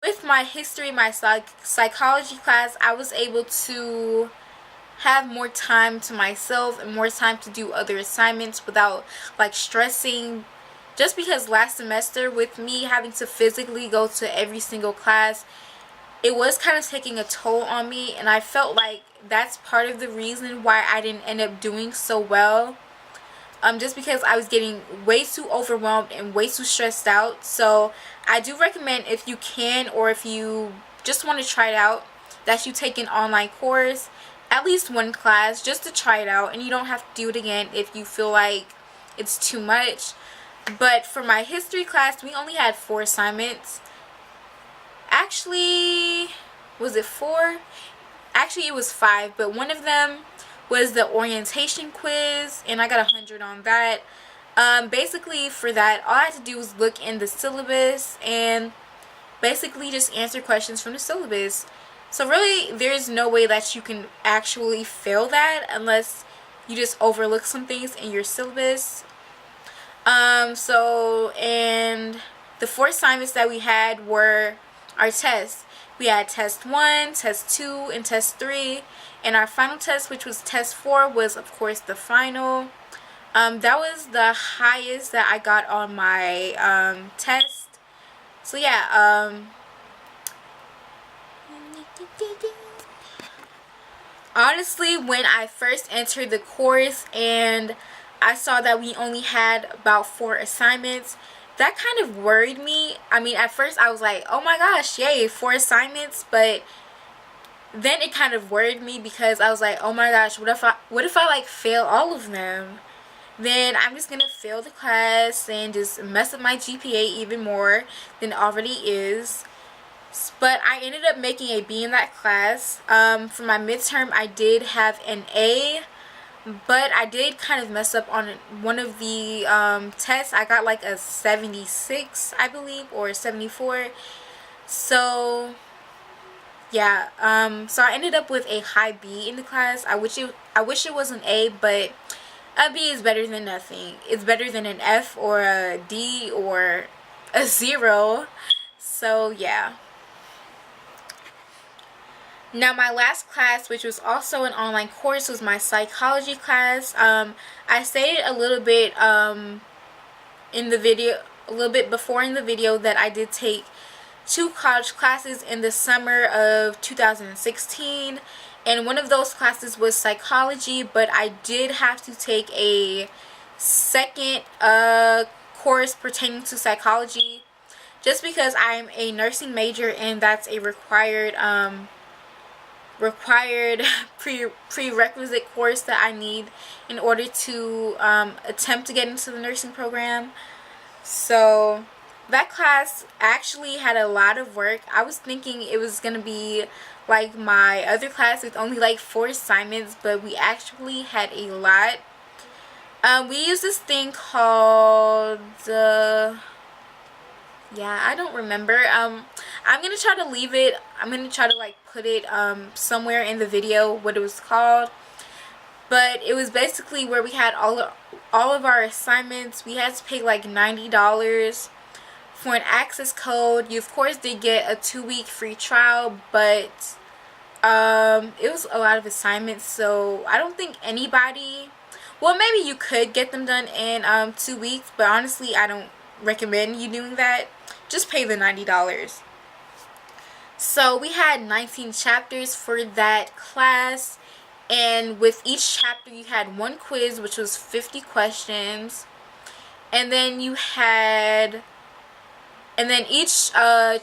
With my history, my psychology class, I was able to have more time to myself and more time to do other assignments without like stressing, just because last semester with me having to physically go to every single class, it was kind of taking a toll on me, and I felt like that's part of the reason why I didn't end up doing so well. Just because I was getting way too overwhelmed and way too stressed out. So I do recommend, if you can, or if you just want to try it out, that you take an online course, at least one class, just to try it out, and you don't have to do it again if you feel like it's too much. But for my history class, we only had 4 assignments. Actually, was it 4? Actually, it was 5, but one of them was the orientation quiz, and I got 100 on that. Basically, for that, all I had to do was look in the syllabus and basically just answer questions from the syllabus. So really, there's no way that you can actually fail that unless you just overlook some things in your syllabus. And the 4 assignments that we had were our tests. We had test 1, test 2, and test 3. And our final test, which was test 4, was of course the final. That was the highest that I got on my test. So yeah, honestly, when I first entered the course and I saw that we only had about 4 assignments, that kind of worried me. I mean, at first I was like, oh my gosh, yay, 4 assignments, but then it kind of worried me because I was like, oh my gosh, what if I like fail all of them? Then I'm just gonna fail the class and just mess up my GPA even more than it already is. But I ended up making a B in that class. For my midterm, I did have an A, but I did kind of mess up on one of the tests. I got like a 76, I believe, or 74. So yeah, so I ended up with a high B in the class. I wish it was an A, but a B is better than nothing. It's better than an F or a D or a 0. So yeah. Now my last class, which was also an online course, was my psychology class. I stated a little bit in the video, a little bit before in the video, that I did take 2 college classes in the summer of 2016, and one of those classes was psychology, but I did have to take a second course pertaining to psychology just because I'm a nursing major, and that's a required prerequisite course that I need in order to attempt to get into the nursing program. So that class actually had a lot of work. I was thinking it was gonna be like my other class with only like 4 assignments, but we actually had a lot. We used this thing called yeah, I don't remember. I'm gonna try to leave it. I'm gonna try to like put it somewhere in the video what it was called. But it was basically where we had all of our assignments. We had to pay like $90 for an access code. You of course did get a 2-week free trial, but it was a lot of assignments, so I don't think anybody, well, maybe you could get them done in 2 weeks, but honestly I don't recommend you doing that. Just pay the $90. So we had 19 chapters for that class, and with each chapter you had 1 quiz, which was 50 questions, and then each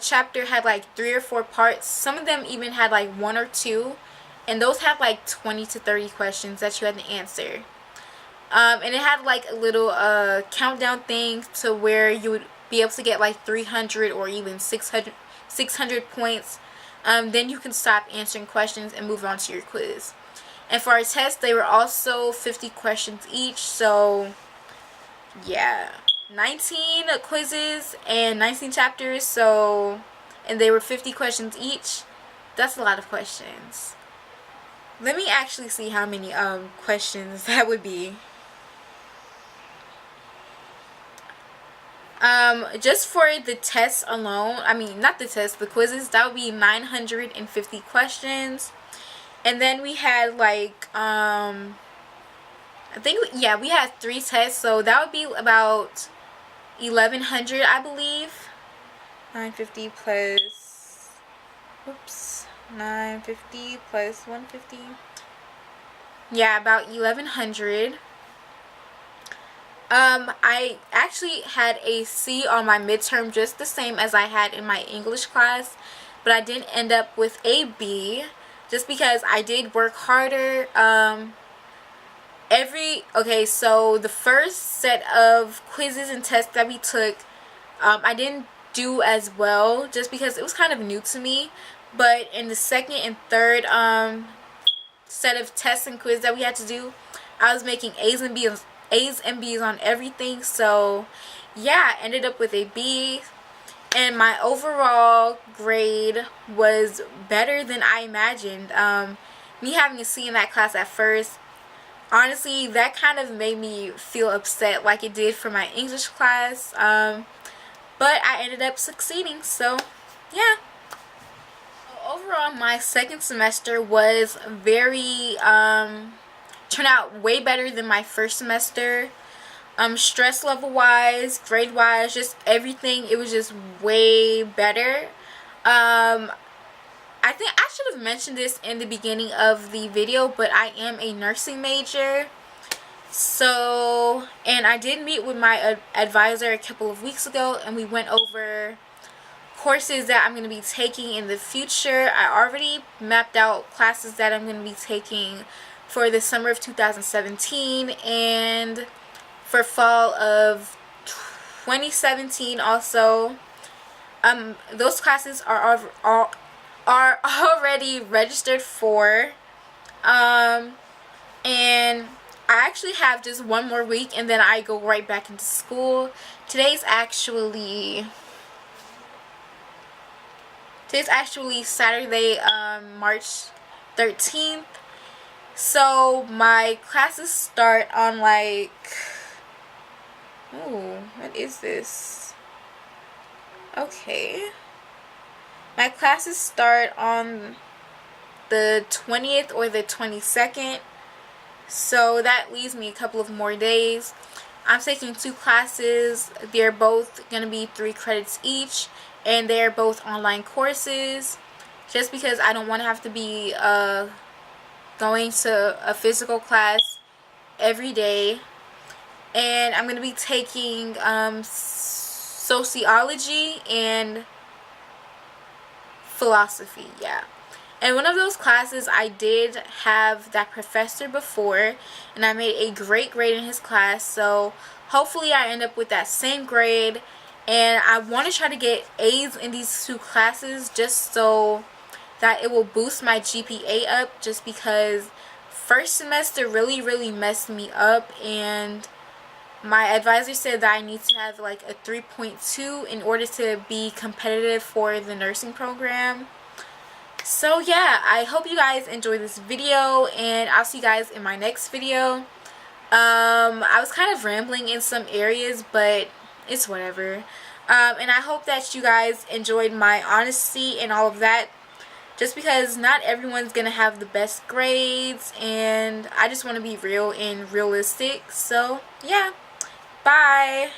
chapter had like 3 or 4 parts. Some of them even had like 1 or 2, and those had like 20 to 30 questions that you had to answer. And it had like a little countdown thing to where you would be able to get like 300 or even 600 points. Then you can stop answering questions and move on to your quiz. And for our test, they were also 50 questions each. So yeah, 19 quizzes and 19 chapters. So, and they were 50 questions each. That's a lot of questions. Let me actually see how many questions that would be. Just for the tests alone, I mean, not the tests, the quizzes, that would be 950 questions. And then we had like, I think, yeah, we had 3 tests, so that would be about 1100, I believe. 950 plus, oops, 950 plus 150. Yeah, about 1100. I actually had a C on my midterm, just the same as I had in my English class, but I didn't end up with a B, just because I did work harder. Okay, so the first set of quizzes and tests that we took, I didn't do as well, just because it was kind of new to me. But in the second and third set of tests and quiz that we had to do, I was making A's and B's on everything. So yeah, I ended up with a B, and my overall grade was better than I imagined. Me having a C in that class at first, honestly, that kind of made me feel upset like it did for my English class, but I ended up succeeding, so yeah. Overall, my second semester was very, turned out way better than my first semester. Stress level wise, grade wise, just everything, it was just way better. I think I should have mentioned this in the beginning of the video, but I am a nursing major. So, and I did meet with my advisor a couple of weeks ago, and we went over courses that I'm going to be taking in the future. I already mapped out classes that I'm going to be taking for the summer of 2017 and for fall of 2017 also. Those classes are already registered for, and I actually have just one more week and then I go right back into school. Today's actually Saturday, March 13th. So my classes start on like, ooh, what is this? Okay. My classes start on the 20th or the 22nd. So that leaves me a couple of more days. I'm taking 2 classes. They're both going to be 3 credits each, and they're both online courses, just because I don't want to have to be going to a physical class every day. And I'm going to be taking sociology and philosophy, yeah. And one of those classes, I did have that professor before, and I made a great grade in his class, so hopefully I end up with that same grade. And I want to try to get A's in these 2 classes, just so that it will boost my GPA up, just because first semester really messed me up, and my advisor said that I need to have like a 3.2 in order to be competitive for the nursing program. So yeah, I hope you guys enjoyed this video, and I'll see you guys in my next video. I was kind of rambling in some areas, but it's whatever. And I hope that you guys enjoyed my honesty and all of that, just because not everyone's gonna have the best grades, and I just want to be real and realistic. So yeah, bye.